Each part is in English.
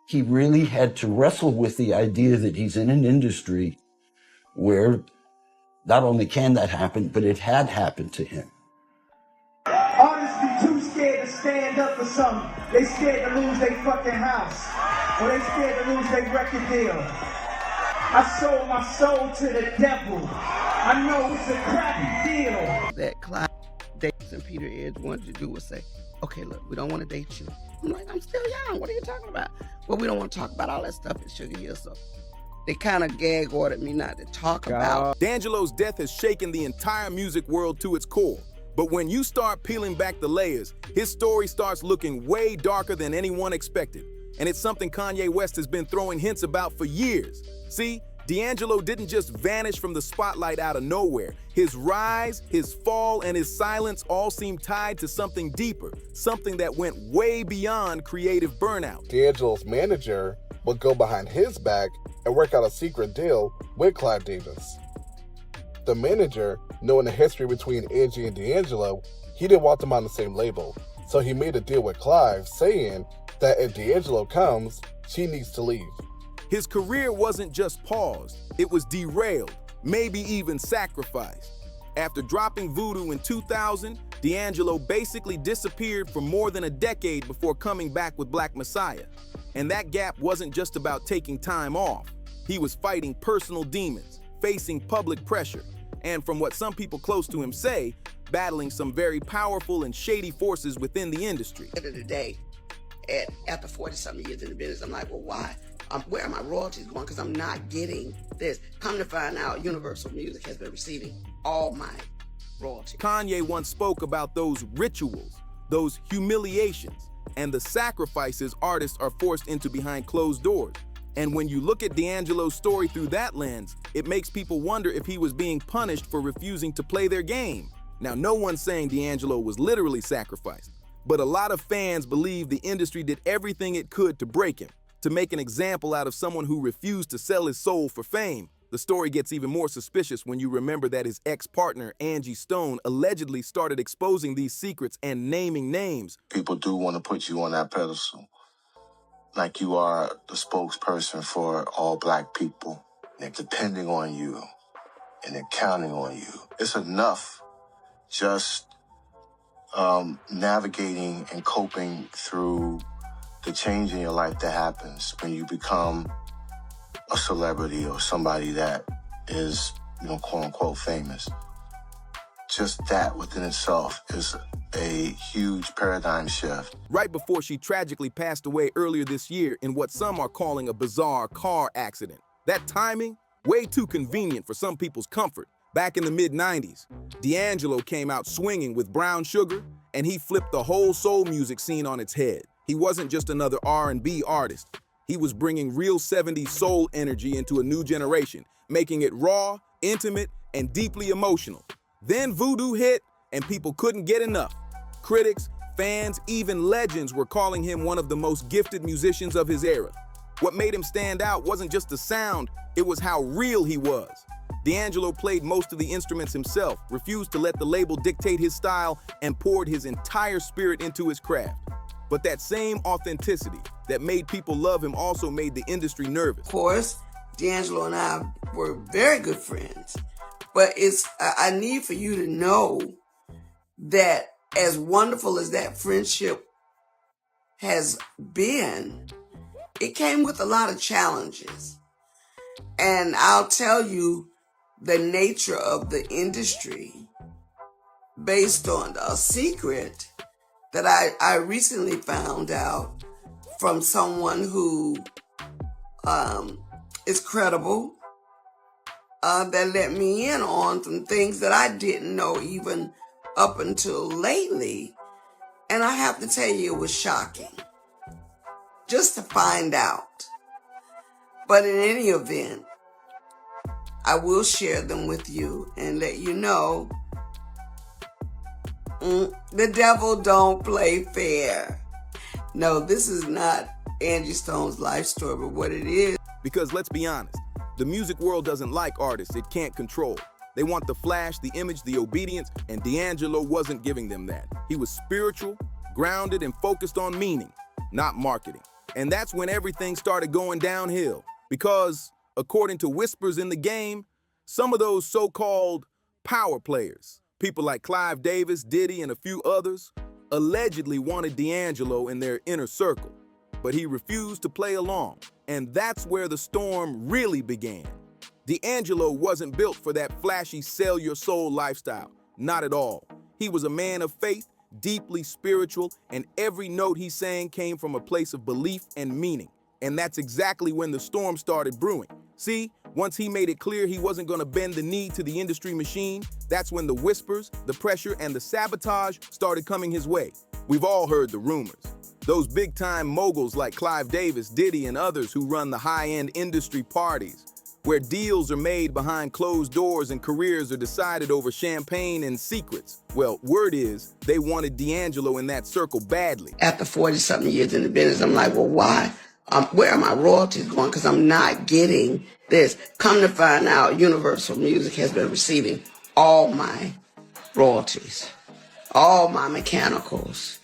he really had to wrestle with the idea that he's in an industry where not only can that happen, but it had happened to him. Artists be too scared to stand up for something. They scared to lose their fucking house. Or they scared to lose their record deal. I sold my soul to the devil. I know it's a crappy deal. That Clive Davis and Peter Edge wanted to do was say, okay, look, we don't want to date you. I'm like, I'm still young. What are you talking about? Well, we don't want to talk about all that stuff at Sugar Hill. So they kind of gag ordered me not to talk about. D'Angelo's death has shaken the entire music world to its core. But when you start peeling back the layers, his story starts looking way darker than anyone expected. And it's something Kanye West has been throwing hints about for years. See, D'Angelo didn't just vanish from the spotlight out of nowhere. His rise, his fall, and his silence all seem tied to something deeper, something that went way beyond creative burnout. D'Angelo's manager would go behind his back and work out a secret deal with Clive Davis. The manager, knowing the history between Angie and D'Angelo, he didn't want them on the same label. So he made a deal with Clive, saying that if D'Angelo comes, she needs to leave. His career wasn't just paused, it was derailed, maybe even sacrificed. After dropping Voodoo in 2000, D'Angelo basically disappeared for more than a decade before coming back with Black Messiah. And that gap wasn't just about taking time off. He was fighting personal demons, facing public pressure, and from what some people close to him say, battling some very powerful and shady forces within the industry. At the end of the day, after 40-something years in the business, I'm like, well, why? Where are my royalties going? Because I'm not getting this. Come to find out, Universal Music has been receiving all my royalties. Kanye once spoke about those rituals, those humiliations, and the sacrifices artists are forced into behind closed doors. And when you look at D'Angelo's story through that lens, it makes people wonder if he was being punished for refusing to play their game. Now, no one's saying D'Angelo was literally sacrificed, but a lot of fans believe the industry did everything it could to break him, to make an example out of someone who refused to sell his soul for fame. The story gets even more suspicious when you remember that his ex-partner, Angie Stone, allegedly started exposing these secrets and naming names. People do want to put you on that pedestal, like you are the spokesperson for all Black people. They're depending on you, and they're counting on you. It's enough just navigating and coping through the change in your life that happens when you become a celebrity or somebody that is, quote unquote famous. Just that within itself is a huge paradigm shift. Right before she tragically passed away earlier this year in what some are calling a bizarre car accident. That timing, way too convenient for some people's comfort. Back in the mid-90s, D'Angelo came out swinging with Brown Sugar, and he flipped the whole soul music scene on its head. He wasn't just another R&B artist. He was bringing real 70s soul energy into a new generation, making it raw, intimate, and deeply emotional. Then Voodoo hit, and people couldn't get enough. Critics, fans, even legends were calling him one of the most gifted musicians of his era. What made him stand out wasn't just the sound, it was how real he was. D'Angelo played most of the instruments himself, refused to let the label dictate his style, and poured his entire spirit into his craft. But that same authenticity that made people love him also made the industry nervous. Of course, D'Angelo and I were very good friends, but I need for you to know that as wonderful as that friendship has been, it came with a lot of challenges. And I'll tell you the nature of the industry based on a secret that I recently found out from someone who is credible, that let me in on some things that I didn't know even up until lately. And I have to tell you, it was shocking just to find out. But in any event, I will share them with you and let you know the devil don't play fair. No, this is not Angie Stone's life story, but what it is. Because let's be honest, the music world doesn't like artists it can't control. They want the flash, the image, the obedience, and D'Angelo wasn't giving them that. He was spiritual, grounded, and focused on meaning, not marketing. And that's when everything started going downhill. Because, according to whispers in the game, some of those so-called power players, people like Clive Davis, Diddy, and a few others, allegedly wanted D'Angelo in their inner circle. But he refused to play along. And that's where the storm really began. D'Angelo wasn't built for that flashy sell your soul lifestyle. Not at all. He was a man of faith, deeply spiritual, and every note he sang came from a place of belief and meaning. And that's exactly when the storm started brewing. See, once he made it clear he wasn't going to bend the knee to the industry machine, that's when the whispers, the pressure, and the sabotage started coming his way. We've all heard the rumors. Those big-time moguls like Clive Davis, Diddy, and others who run the high-end industry parties, where deals are made behind closed doors and careers are decided over champagne and secrets. Well, word is they wanted D'Angelo in that circle badly. After 40-something years in the business, I'm like, well, why? Where are my royalties going? Because I'm not getting this. Come to find out, Universal Music has been receiving all my royalties, all my mechanicals.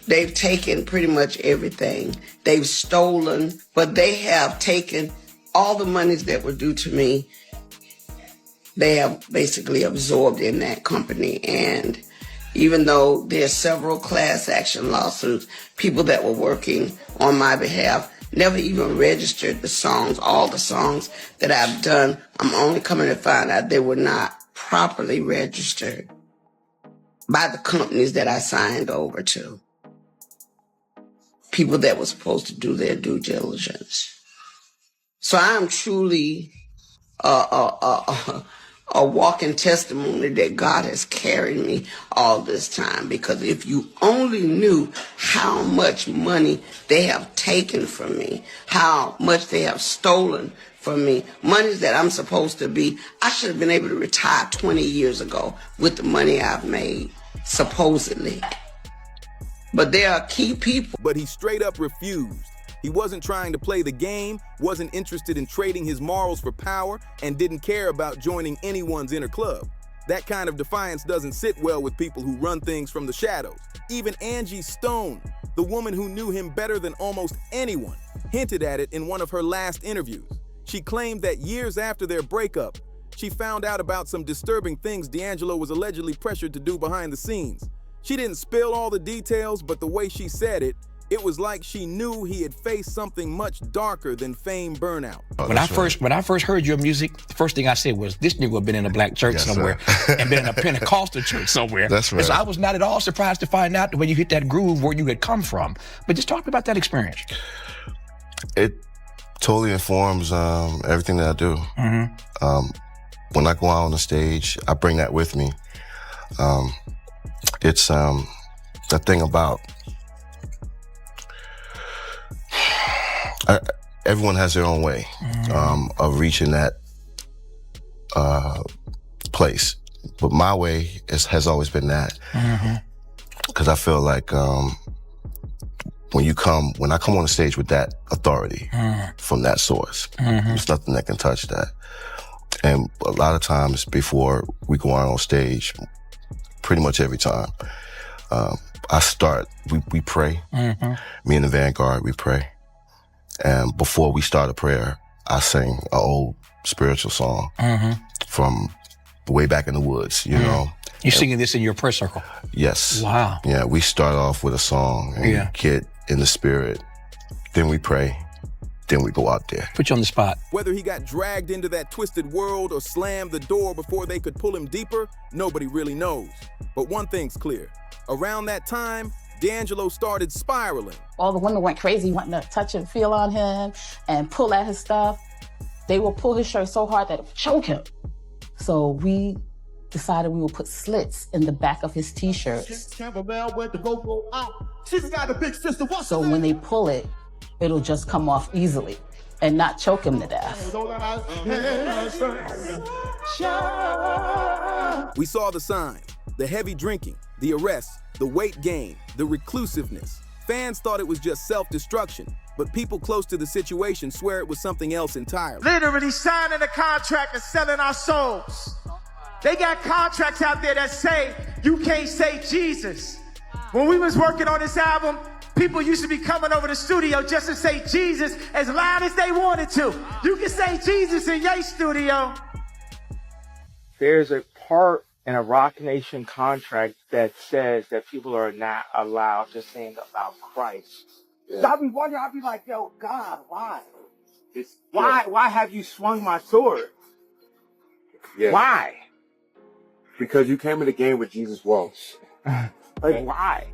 They've taken pretty much everything. They've stolen, but they have taken all the monies that were due to me. They have basically absorbed in that company. And even though there's several class action lawsuits, people that were working on my behalf never even registered the songs, all the songs that I've done. I'm only coming to find out they were not properly registered by the companies that I signed over to. People that were supposed to do their due diligence. So I am truly a walking testimony that God has carried me all this time. Because if you only knew how much money they have taken from me, how much they have stolen from me, monies that I'm supposed to be, I should have been able to retire 20 years ago with the money I've made, supposedly. But there are key people. But he straight up refused. He wasn't trying to play the game, wasn't interested in trading his morals for power, and didn't care about joining anyone's inner club. That kind of defiance doesn't sit well with people who run things from the shadows. Even Angie Stone, the woman who knew him better than almost anyone, hinted at it in one of her last interviews. She claimed that years after their breakup, she found out about some disturbing things D'Angelo was allegedly pressured to do behind the scenes. She didn't spill all the details, but the way she said it, it was like she knew he had faced something much darker than fame burnout. When I first heard your music, the first thing I said was, this nigga had been in a black church somewhere and been in a Pentecostal church somewhere. That's right. And so I was not at all surprised to find out when you hit that groove where you had come from. But just talk about that experience. It totally informs everything that I do. Mm-hmm. When I go out on the stage, I bring that with me. It's the thing about everyone has their own way of reaching that place, but my way has always been that. Because I feel like when I come on the stage with that authority from that source, there's nothing that can touch that. And a lot of times before we go out on stage, pretty much every time, we pray. Me and the Vanguard, we pray. And before we start a prayer, I sing an old spiritual song from way back in the woods, you know. You're singing this in your prayer circle? Yes. Wow. Yeah, we start off with a song and we get in the spirit, then we pray, then we go out there. Put you on the spot. Whether he got dragged into that twisted world or slammed the door before they could pull him deeper, nobody really knows. But one thing's clear. Around that time, D'Angelo started spiraling. All the women went crazy, wanting to touch and feel on him and pull at his stuff. They will pull his shirt so hard that it would choke him. So we decided we would put slits in the back of his t-shirts. So when they pull it, it'll just come off easily and not choke him to death. We saw the sign, the heavy drinking, the arrests, the weight gain, the reclusiveness. Fans thought it was just self-destruction, but people close to the situation swear it was something else entirely. Literally signing a contract and selling our souls. They got contracts out there that say, you can't say Jesus. When we was working on this album, People used to be coming over the studio just to say Jesus as loud as they wanted to. You can say Jesus in your studio. There's a part in a Rock Nation contract that says that people are not allowed to sing about Christ. Yeah. So I'll be wondering, I'll be like, yo, God, why? Why have you swung my sword? Yeah. Why? Because you came in the game with Jesus Walsh. Like, why?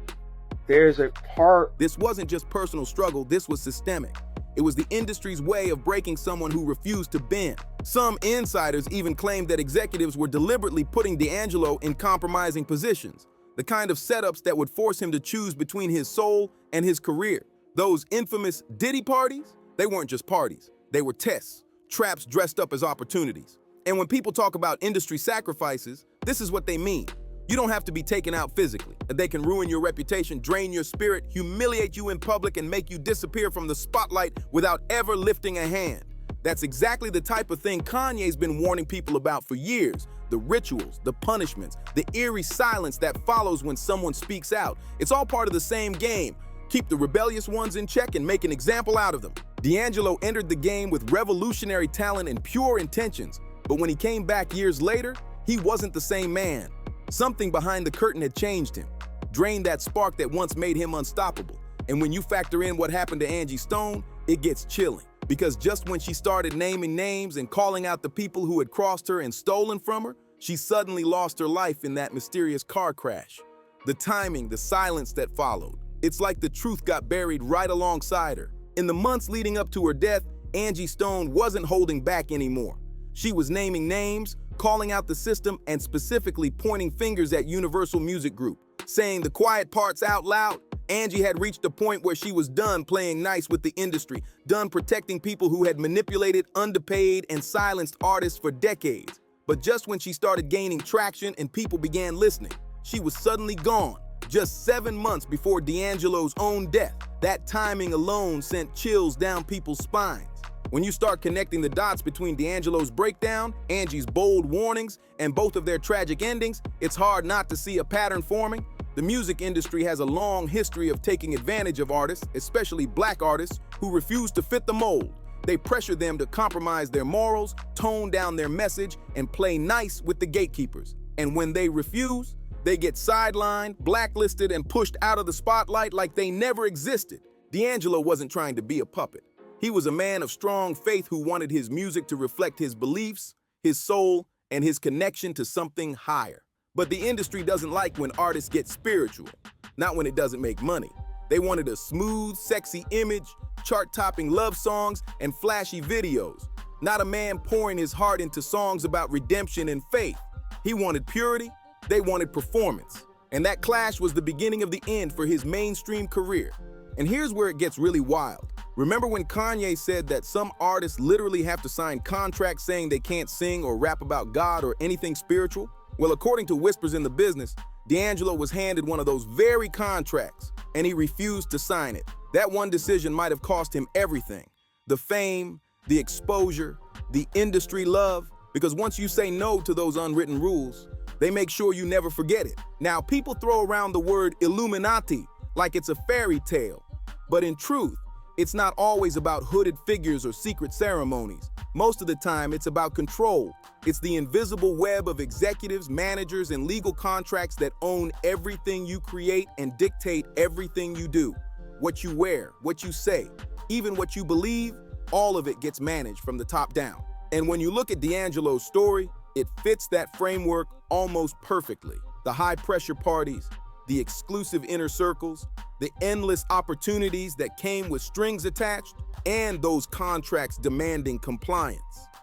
There's a part. This wasn't just personal struggle, this was systemic. It was the industry's way of breaking someone who refused to bend. Some insiders even claimed that executives were deliberately putting D'Angelo in compromising positions, the kind of setups that would force him to choose between his soul and his career. Those infamous Diddy parties, they weren't just parties. They were tests, traps dressed up as opportunities. And when people talk about industry sacrifices, this is what they mean. You don't have to be taken out physically. They can ruin your reputation, drain your spirit, humiliate you in public, and make you disappear from the spotlight without ever lifting a hand. That's exactly the type of thing Kanye's been warning people about for years. The rituals, the punishments, the eerie silence that follows when someone speaks out. It's all part of the same game. Keep the rebellious ones in check and make an example out of them. D'Angelo entered the game with revolutionary talent and pure intentions, but when he came back years later, he wasn't the same man. Something behind the curtain had changed him, drained that spark that once made him unstoppable. And when you factor in what happened to Angie Stone, it gets chilling. Because just when she started naming names and calling out the people who had crossed her and stolen from her, she suddenly lost her life in that mysterious car crash. The timing, the silence that followed. It's like the truth got buried right alongside her. In the months leading up to her death, Angie Stone wasn't holding back anymore. She was naming names, calling out the system, and specifically pointing fingers at Universal Music Group. Saying the quiet parts out loud, Angie had reached a point where she was done playing nice with the industry, done protecting people who had manipulated, underpaid, and silenced artists for decades. But just when she started gaining traction and people began listening, she was suddenly gone. Just 7 months before D'Angelo's own death, that timing alone sent chills down people's spines. When you start connecting the dots between D'Angelo's breakdown, Angie's bold warnings, and both of their tragic endings, it's hard not to see a pattern forming. The music industry has a long history of taking advantage of artists, especially black artists, who refuse to fit the mold. They pressure them to compromise their morals, tone down their message, and play nice with the gatekeepers. And when they refuse, they get sidelined, blacklisted, and pushed out of the spotlight like they never existed. D'Angelo wasn't trying to be a puppet. He was a man of strong faith who wanted his music to reflect his beliefs, his soul, and his connection to something higher. But the industry doesn't like when artists get spiritual, not when it doesn't make money. They wanted a smooth, sexy image, chart-topping love songs, and flashy videos, not a man pouring his heart into songs about redemption and faith. He wanted purity, they wanted performance. And that clash was the beginning of the end for his mainstream career. And here's where it gets really wild. Remember when Kanye said that some artists literally have to sign contracts saying they can't sing or rap about God or anything spiritual? Well, according to whispers in the business, D'Angelo was handed one of those very contracts, and he refused to sign it. That one decision might have cost him everything. The fame, the exposure, the industry love, because once you say no to those unwritten rules, they make sure you never forget it. Now, people throw around the word Illuminati like it's a fairy tale, but in truth, it's not always about hooded figures or secret ceremonies. Most of the time, it's about control. It's the invisible web of executives, managers, and legal contracts that own everything you create and dictate everything you do. What you wear, what you say, even what you believe, all of it gets managed from the top down. And when you look at D'Angelo's story, it fits that framework almost perfectly. The high-pressure parties, the exclusive inner circles, the endless opportunities that came with strings attached, and those contracts demanding compliance.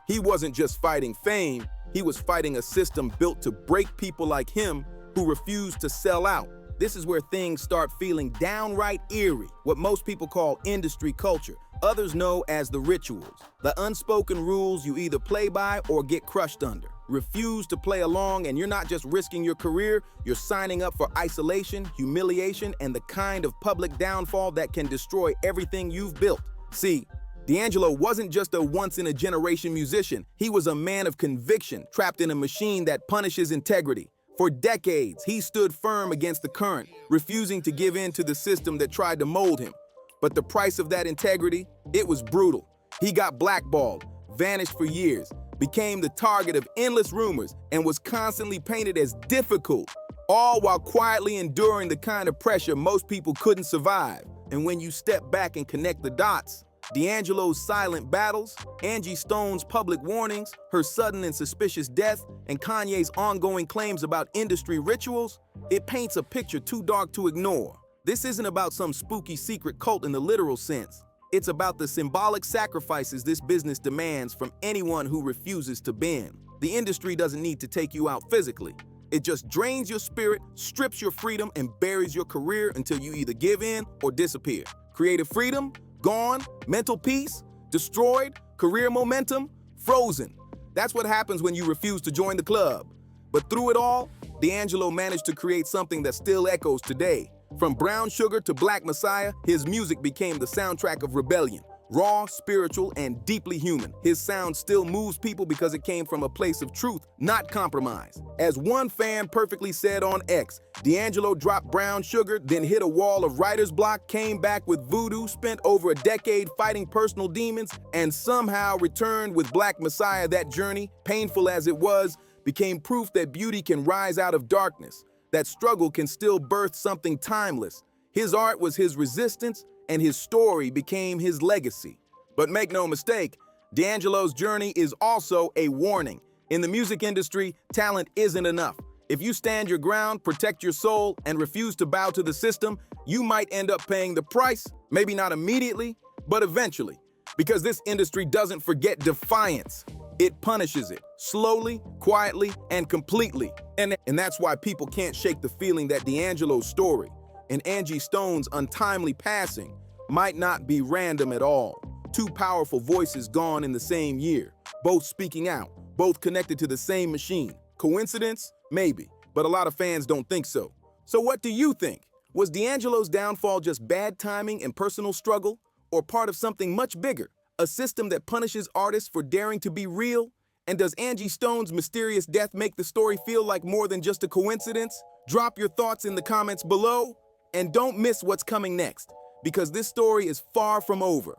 He wasn't just fighting fame, he was fighting a system built to break people like him who refused to sell out. This is where things start feeling downright eerie, what most people call industry culture. Others know as the rituals, the unspoken rules you either play by or get crushed under. Refuse to play along, and you're not just risking your career, you're signing up for isolation, humiliation, and the kind of public downfall that can destroy everything you've built. See, D'Angelo wasn't just a once-in-a-generation musician. He was a man of conviction, trapped in a machine that punishes integrity. For decades, he stood firm against the current, refusing to give in to the system that tried to mold him. But the price of that integrity, it was brutal. He got blackballed, vanished for years, became the target of endless rumors, and was constantly painted as difficult, all while quietly enduring the kind of pressure most people couldn't survive. And when you step back and connect the dots, D'Angelo's silent battles, Angie Stone's public warnings, her sudden and suspicious death, and Kanye's ongoing claims about industry rituals, it paints a picture too dark to ignore. This isn't about some spooky secret cult in the literal sense. It's about the symbolic sacrifices this business demands from anyone who refuses to bend. The industry doesn't need to take you out physically. It just drains your spirit, strips your freedom, and buries your career until you either give in or disappear. Creative freedom? Gone. Mental peace? Destroyed. Career momentum? Frozen. That's what happens when you refuse to join the club. But through it all, D'Angelo managed to create something that still echoes today. From Brown Sugar to Black Messiah, his music became the soundtrack of rebellion. Raw, spiritual, and deeply human. His sound still moves people because it came from a place of truth, not compromise. As one fan perfectly said on X, D'Angelo dropped Brown Sugar, then hit a wall of writer's block, came back with Voodoo, spent over a decade fighting personal demons, and somehow returned with Black Messiah. That journey, painful as it was, became proof that beauty can rise out of darkness, that struggle can still birth something timeless. His art was his resistance, and his story became his legacy. But make no mistake, D'Angelo's journey is also a warning. In the music industry, talent isn't enough. If you stand your ground, protect your soul, and refuse to bow to the system, you might end up paying the price, maybe not immediately, but eventually. Because this industry doesn't forget defiance. It punishes it, slowly, quietly, and completely. And that's why people can't shake the feeling that D'Angelo's story and Angie Stone's untimely passing might not be random at all. Two powerful voices gone in the same year, both speaking out, both connected to the same machine. Coincidence? Maybe, but a lot of fans don't think so. So what do you think? Was D'Angelo's downfall just bad timing and personal struggle, or part of something much bigger? A system that punishes artists for daring to be real? And does Angie Stone's mysterious death make the story feel like more than just a coincidence? Drop your thoughts in the comments below. And don't miss what's coming next, because this story is far from over.